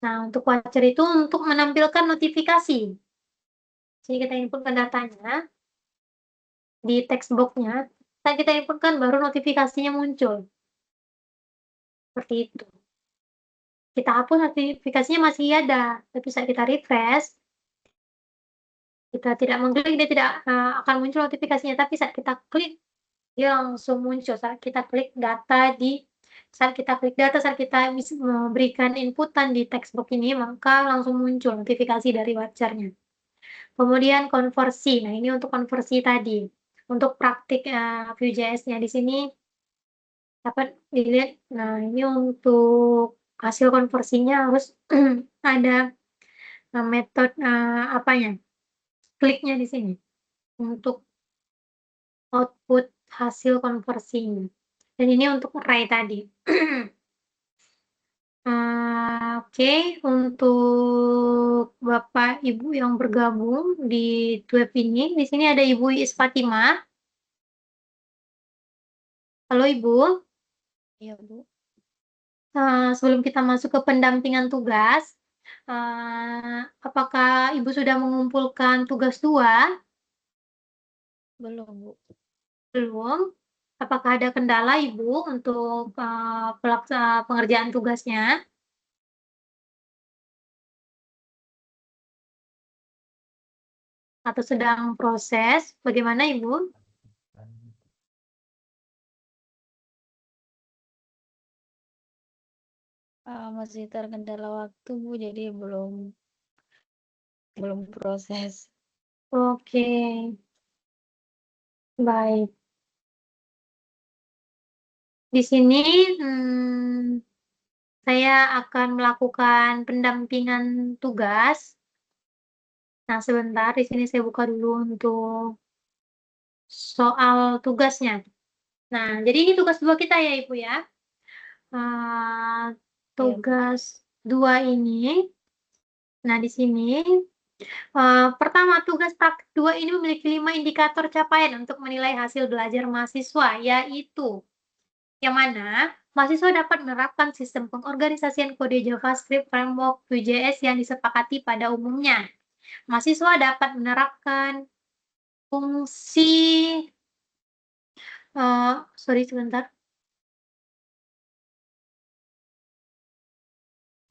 Nah, untuk watcher itu untuk menampilkan notifikasi. Jadi kita inputkan datanya di text box-nya. Saat kita inputkan, baru notifikasinya muncul. Seperti itu. Kita hapus, notifikasinya masih ada. Tapi saat kita refresh, kita tidak mengklik, dia tidak akan muncul notifikasinya. Tapi saat kita klik, dia langsung muncul. Saat kita klik data saat kita memberikan inputan di text box ini, maka langsung muncul notifikasi dari watcher-nya. Kemudian konversi. Nah, ini untuk konversi tadi. Untuk praktik Vue.js-nya di sini dapat dilihat. Nah, ini untuk hasil konversinya harus ada metode kliknya di sini untuk output hasil konversinya. Dan ini untuk array tadi. Oke, untuk Bapak Ibu yang bergabung di web ini, di sini ada Ibu Is Fatimah. Halo Ibu. Iya, Bu. Sebelum kita masuk ke pendampingan tugas, apakah Ibu sudah mengumpulkan tugas 2? Belum, Bu. Belum. Apakah ada kendala Ibu untuk pengerjaan tugasnya? Atau sedang proses? Bagaimana Ibu? Masih terkendala waktu, Bu, jadi belum proses. Oke. Baik. Di sini saya akan melakukan pendampingan tugas. Nah, sebentar, di sini saya buka dulu untuk soal tugasnya. Nah, jadi ini tugas 2 kita ya, Ibu ya. Tugas 2 ini, nah di sini, pertama, tugas praktik 2 ini memiliki 5 indikator capaian untuk menilai hasil belajar mahasiswa, yaitu yang mana mahasiswa dapat menerapkan sistem pengorganisasian kode JavaScript framework Vue.js yang disepakati pada umumnya. Mahasiswa dapat menerapkan fungsi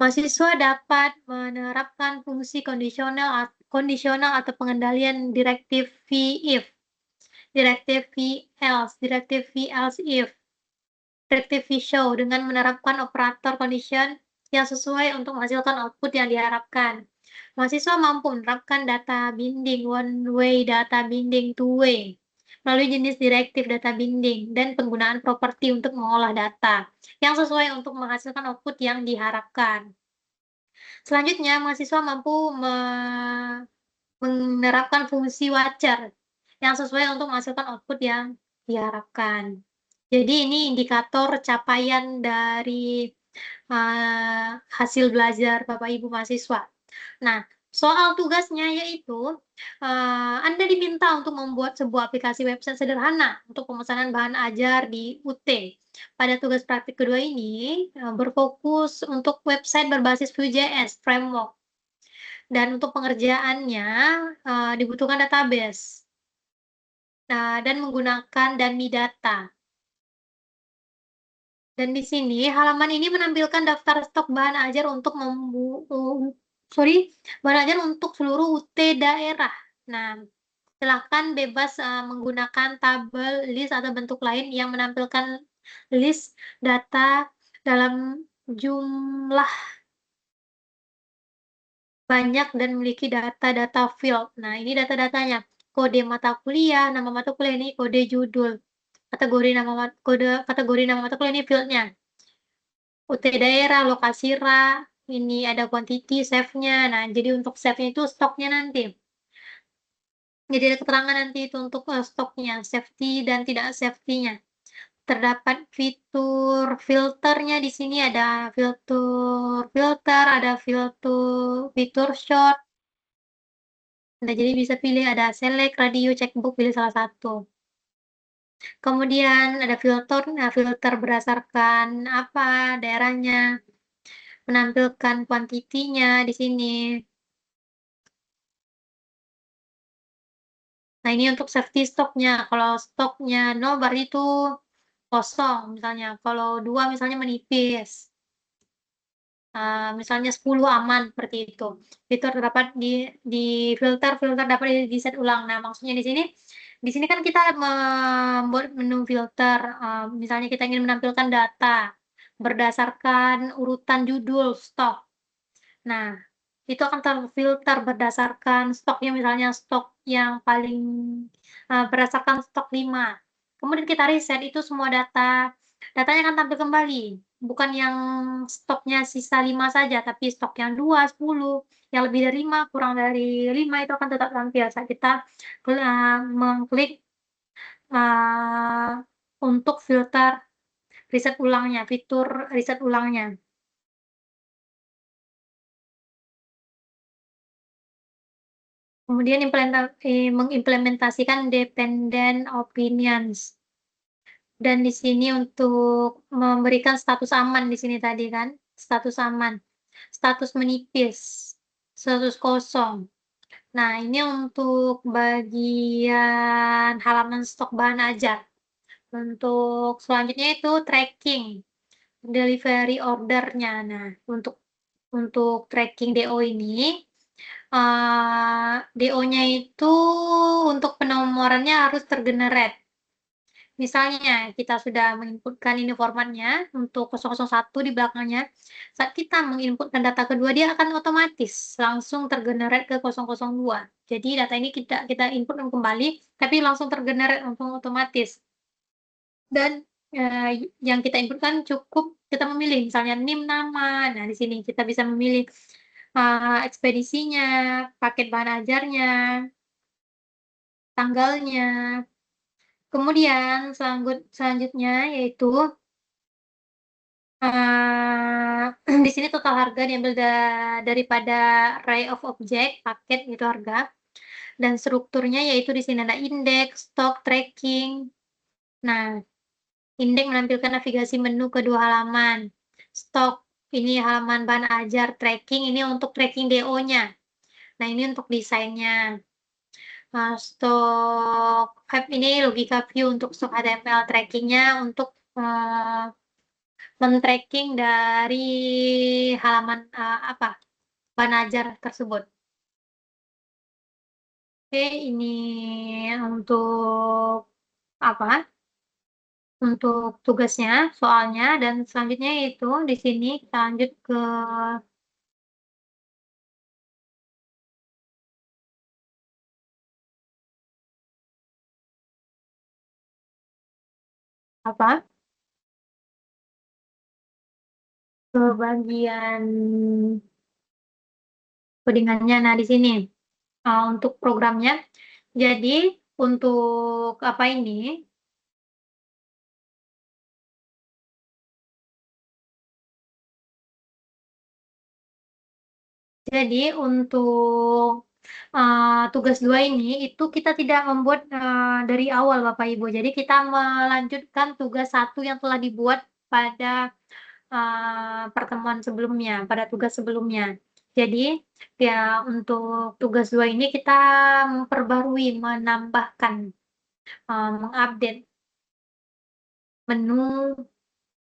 Mahasiswa dapat menerapkan fungsi kondisional atau pengendalian direktif VIF, direktif VELSE, direktif VELSE IF, Directive Show dengan menerapkan operator condition yang sesuai untuk menghasilkan output yang diharapkan. Mahasiswa mampu menerapkan data binding, one-way data binding, two-way, melalui jenis direktif data binding dan penggunaan properti untuk mengolah data yang sesuai untuk menghasilkan output yang diharapkan. Selanjutnya, mahasiswa mampu menerapkan fungsi wajar yang sesuai untuk menghasilkan output yang diharapkan. Jadi ini indikator capaian dari hasil belajar Bapak Ibu mahasiswa. Nah, soal tugasnya yaitu Anda diminta untuk membuat sebuah aplikasi website sederhana untuk pemesanan bahan ajar di UT. Pada tugas praktik kedua ini berfokus untuk website berbasis Vue.js framework. Dan untuk pengerjaannya dibutuhkan database dan menggunakan dummy data. Dan di sini halaman ini menampilkan daftar stok bahan ajar untuk bahan ajar untuk seluruh UT daerah. Nah, silahkan bebas menggunakan tabel, list, atau bentuk lain yang menampilkan list data dalam jumlah banyak dan memiliki data-data field. Nah, ini data-datanya. Kode mata kuliah, nama mata kuliah ini kode judul. Kategori nama mata kuliah ini field-nya. UT daerah, lokasi RA, ini ada quantity, save-nya. Nah, jadi untuk save-nya itu stoknya nanti. Jadi ada keterangan nanti itu untuk stoknya, safety dan tidak safety-nya. Terdapat fitur filternya di sini, ada fitur filter, ada fitur short. Nah, jadi bisa pilih ada select, radio, checkbook, pilih salah satu. Kemudian ada filter, nah filter berdasarkan apa daerahnya, menampilkan kuantitinya di sini. Nah, ini untuk safety stoknya. Kalau stoknya 0 berarti itu kosong misalnya. Kalau 2 misalnya menipis. Misalnya 10 aman seperti itu. Fitur terdapat di filter dapat di-set ulang. Nah, maksudnya di sini kan kita membuat menu filter, misalnya kita ingin menampilkan data berdasarkan urutan judul stok. Nah, itu akan terfilter berdasarkan stoknya, misalnya stok yang paling berdasarkan stok 5. Kemudian kita reset itu semua datanya akan tampil kembali, bukan yang stoknya sisa 5 saja, tapi stok yang 2, 10, yang lebih dari 5, kurang dari 5 itu akan tetap tampil saat kita mengklik untuk filter riset ulangnya, fitur riset ulangnya. Kemudian mengimplementasikan dependent opinions. Dan di sini untuk memberikan status aman di sini tadi kan, status aman, status menipis, status kosong. Nah, ini untuk bagian halaman stok bahan ajar. Untuk selanjutnya itu tracking delivery order-nya. Nah, untuk tracking DO ini, DO-nya itu untuk penomorannya harus tergenerate. Misalnya kita sudah menginputkan ini formatnya untuk 001 di belakangnya, saat kita menginputkan data kedua dia akan otomatis langsung tergenerate ke 002. Jadi data ini kita input kembali, tapi langsung tergenerate langsung otomatis. Dan yang kita inputkan cukup kita memilih misalnya NIM nama. Nah, di sini kita bisa memilih ekspedisinya, paket bahan ajarnya, tanggalnya. Kemudian selanjutnya yaitu di sini total harga diambil daripada array of object, paket gitu harga. Dan strukturnya yaitu di sini ada indeks, stok, tracking. Nah, indeks menampilkan navigasi menu kedua halaman. Stok ini halaman bahan ajar, tracking ini untuk tracking DO-nya. Nah, ini untuk desainnya. Stok ini logika view untuk stok HTML, tracking-nya untuk men-tracking dari halaman bahan ajar tersebut. Oke, ini untuk untuk tugasnya, soalnya, dan selanjutnya yaitu di sini kita lanjut ke apa, ke bagian codingannya. Nah, di sini, untuk programnya, jadi untuk apa ini, jadi untuk, tugas 2 ini, itu kita tidak membuat, dari awal Bapak Ibu. Jadi kita melanjutkan tugas 1 yang telah dibuat pada, pertemuan sebelumnya, pada tugas sebelumnya. Jadi, ya untuk tugas 2 ini kita memperbarui, menambahkan, mengupdate menu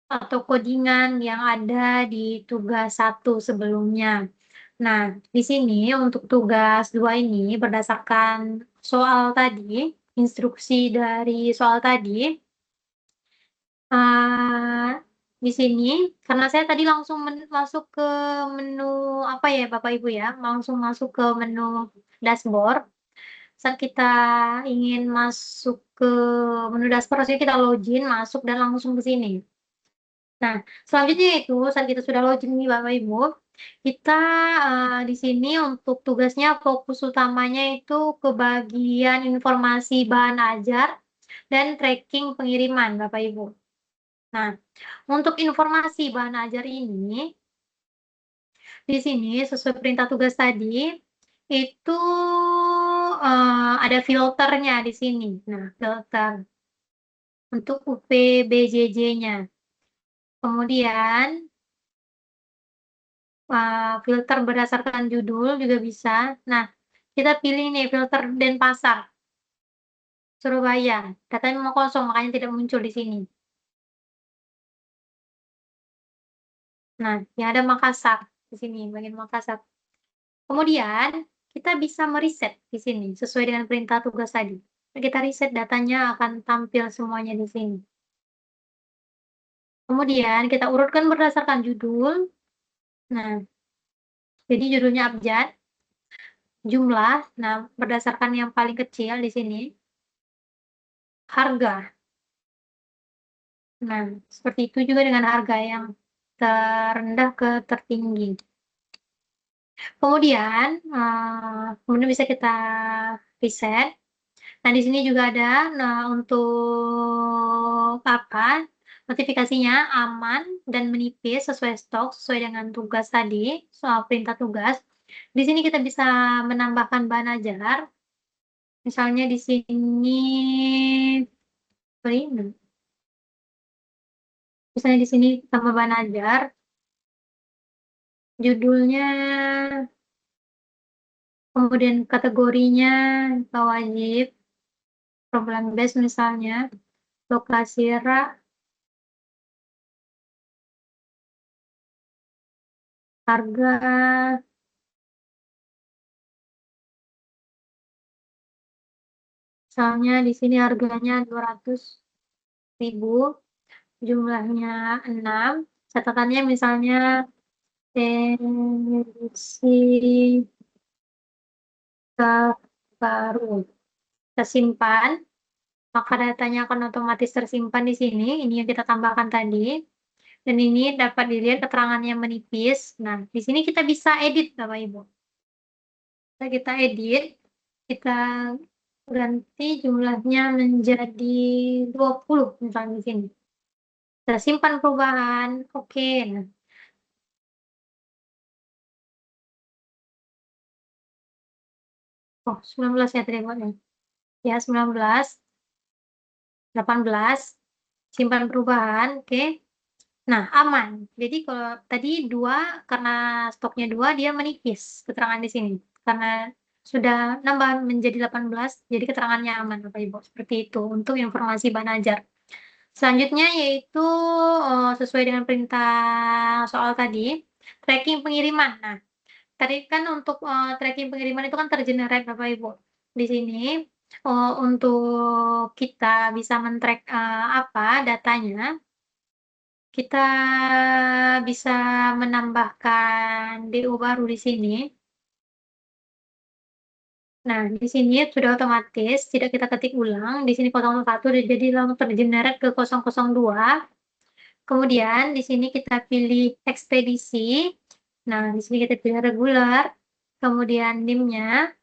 atau codingan yang ada di tugas 1 sebelumnya. Nah, di sini untuk tugas 2 ini berdasarkan soal tadi, instruksi dari soal tadi, eee, di sini karena saya tadi langsung masuk ke menu apa ya, Bapak Ibu ya, langsung masuk ke menu dashboard. Saat kita ingin masuk ke menu dashboard, harusnya kita login, masuk dan langsung ke sini. Nah, selanjutnya itu saat kita sudah login nih Bapak Ibu, kita, di sini untuk tugasnya fokus utamanya itu ke bagian informasi bahan ajar dan tracking pengiriman Bapak Ibu. Nah, untuk informasi bahan ajar ini, di sini sesuai perintah tugas tadi, itu, ada filternya di sini. Nah, filter untuk UPBJJ-nya. Kemudian filter berdasarkan judul juga bisa. Nah, kita pilih nih filter Denpasar, Surabaya. Datanya memang kosong, makanya tidak muncul di sini. Nah, yang ada Makassar, di sini, bagian Makassar. Kemudian, kita bisa mereset di sini, sesuai dengan perintah tugas tadi. Kita reset datanya akan tampil semuanya di sini. Kemudian, kita urutkan berdasarkan judul. Nah, jadi judulnya abjad, jumlah, nah berdasarkan yang paling kecil di sini, harga. Nah, seperti itu juga dengan harga yang terendah ke tertinggi. Kemudian bisa kita reset. Nah, di sini juga ada, nah untuk apa, notifikasinya aman dan menipis sesuai stok, sesuai dengan tugas tadi, soal perintah tugas. Di sini kita bisa menambahkan bahan ajar, misalnya di sini ini, misalnya di sini tambah bahan ajar, judulnya, kemudian kategorinya wajib, problem base misalnya, lokasi rak, harga, misalnya di sini harganya 200.000, jumlahnya 6, catatannya misalnya edisi terbaru. Kita simpan, maka datanya akan otomatis tersimpan di sini, ini yang kita tambahkan tadi. Dan ini dapat dilihat keterangannya menipis. Nah, di sini kita bisa edit Bapak Ibu. Kita edit, kita ganti jumlahnya menjadi 20 misalnya di sini. Kita simpan perubahan, oke. Nah, oh 19 ya tadi buatnya. Ya 19, 18, simpan perubahan, oke. Nah, aman. Jadi kalau tadi 2 karena stoknya 2 dia menipis keterangan di sini. Karena sudah nambah menjadi 18, jadi keterangannya aman Bapak Ibu, seperti itu untuk informasi bahan ajar. Selanjutnya yaitu, sesuai dengan perintah soal tadi, tracking pengiriman. Nah, tadi kan untuk, tracking pengiriman itu kan Bapak Ibu. Di sini untuk kita bisa men-track, datanya, kita bisa menambahkan DO baru di sini. Nah, di sini sudah otomatis, tidak kita ketik ulang, di sini 001 jadi langsung tergenerate ke 002. Kemudian di sini kita pilih ekspedisi. Nah, di sini kita pilih regular, kemudian NIM-nya.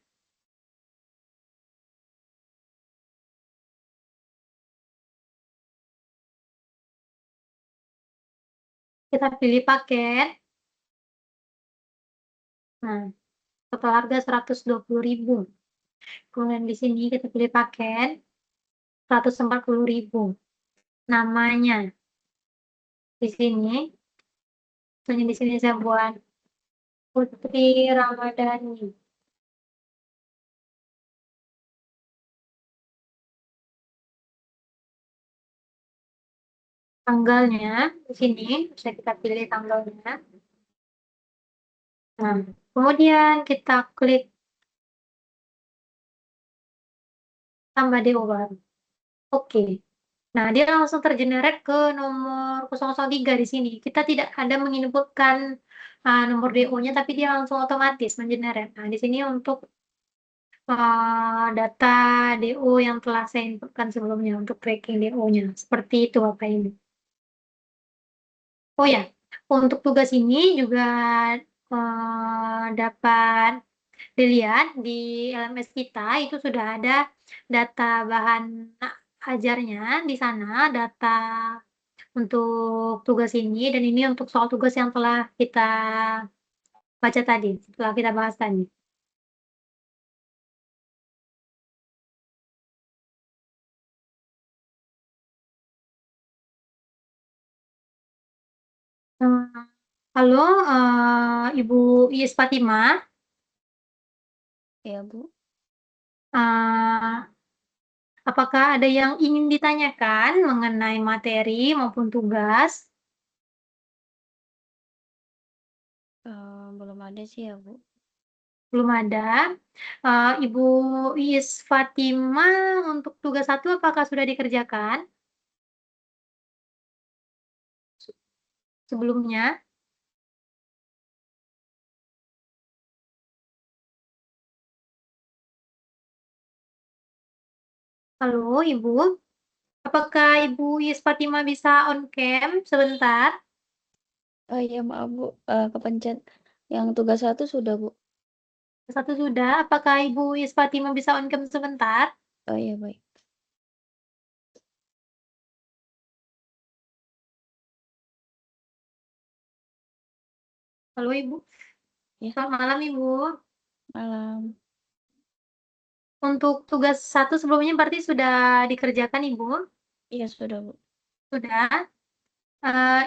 Kita pilih paket. Nah, total harga 120.000. Kemudian di sini kita pilih paket 140.000. Namanya di sini, misalnya di sini saya buat Putri Ramadhani. Tanggalnya di sini bisa kita pilih tanggalnya. Nah, kemudian kita klik tambah DO baru. Oke. Nah, dia langsung tergenerate ke nomor 003 di sini. Kita tidak ada menginputkan nomor DO-nya, tapi dia langsung otomatis mengenerate. Nah, di sini untuk data DO yang telah saya inputkan sebelumnya untuk tracking DO-nya. Seperti itu, Bapak Ibu. Oh ya, untuk tugas ini juga dapat dilihat di LMS kita itu sudah ada data bahan ajarnya di sana, data untuk tugas ini, dan ini untuk soal tugas yang telah kita baca tadi, telah kita bahas tadi. Halo, Ibu Iis Fatimah. Ya, Bu. Apakah ada yang ingin ditanyakan mengenai materi maupun tugas? Belum ada sih ya, Bu. Belum ada. Ibu Iis Fatimah untuk tugas 1 apakah sudah dikerjakan sebelumnya? Halo, Ibu. Apakah Ibu Iis Fatimah bisa on cam sebentar? Oh iya, maaf, Bu. Kepencet. Yang tugas 1 sudah, Bu. 1 sudah. Apakah Ibu Iis Fatimah bisa on cam sebentar? Oh iya, baik. Halo, Ibu. Ya, Selamat malam, Ibu. malam. Untuk tugas 1 sebelumnya berarti sudah dikerjakan, Ibu? Iya, sudah, Bu. Sudah.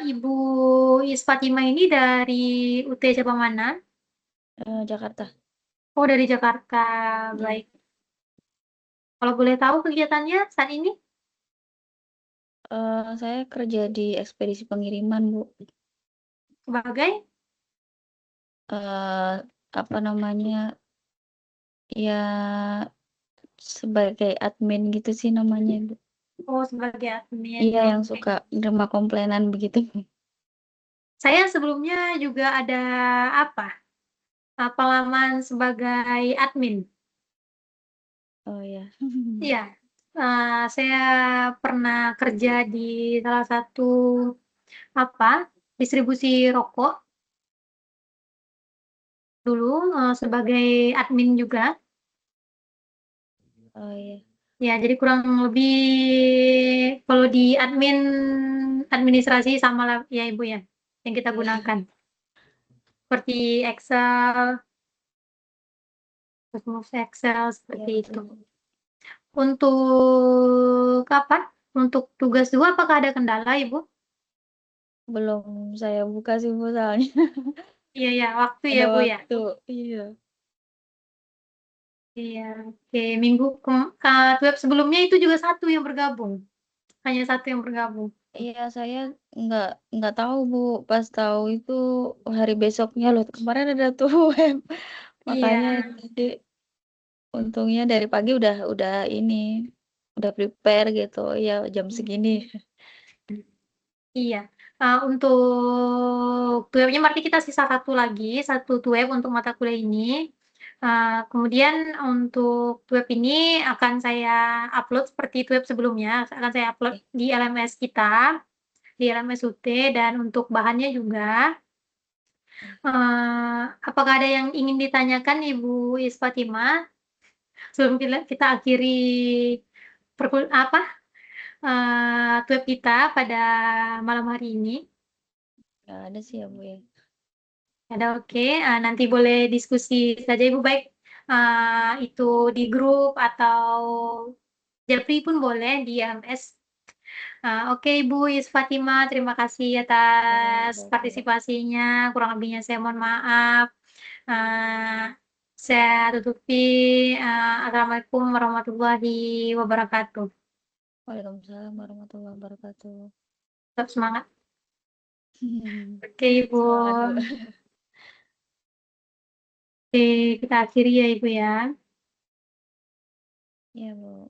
Ibu Iis Fatimah ini dari UT cabang mana? Jakarta. Oh, dari Jakarta. Ya. Baik. Kalau boleh tahu kegiatannya saat ini? Saya kerja di ekspedisi pengiriman, Bu. Sebagai? Apa namanya? Ya, sebagai admin gitu sih namanya, Bu. Oh, sebagai admin. Iya, yang Oke. suka nerima komplainan begitu. Saya sebelumnya juga ada apa? Pengalaman sebagai admin. Oh ya. Iya. Saya pernah kerja di salah satu distribusi rokok dulu, sebagai admin juga. Oh iya. Ya, jadi kurang lebih kalau di administrasi sama lah ya Ibu ya, yang kita Iya. gunakan. Seperti Excel, terus Excel Iya, seperti itu. betul. Untuk tugas 2 apakah ada kendala Ibu? Belum saya buka sih, Bu, soalnya Iya ya, waktu ya ada Bu ya. waktu. Iya. Iya, oke. Web sebelumnya itu juga satu yang bergabung, hanya satu yang bergabung. Iya, saya nggak tahu, Bu. Pas tahu itu hari besoknya loh. Kemarin ada tuh web. Iya, Makanya tadi Untungnya dari pagi udah ini, udah prepare gitu, ya jam segini. Iya, untuk twebnya berarti kita sisa 1 lagi, 1 tweb untuk mata kuliah ini. Kemudian untuk tweb ini akan saya upload seperti tweb sebelumnya, akan saya upload di LMS kita, di LMS UT, dan untuk bahannya juga. Apakah ada yang ingin ditanyakan Ibu Isfatimah sebelum kita akhiri tweb kita pada malam hari ini? Nggak ada sih ya Bu ya. Ada, oke, nanti boleh diskusi saja Ibu, baik itu di grup atau japri pun boleh di LMS. Oke Ibu Isfatimah, terima kasih atas Baik, Mbak. partisipasinya, kurang lebihnya saya mohon maaf. Saya tutupi, assalamualaikum warahmatullahi wabarakatuh. Waalaikumsalam warahmatullahi wabarakatuh. Tetap semangat. Oke Ibu. Semangat Bu. Oke, kita akhiri ya Ibu ya. Iya Bu.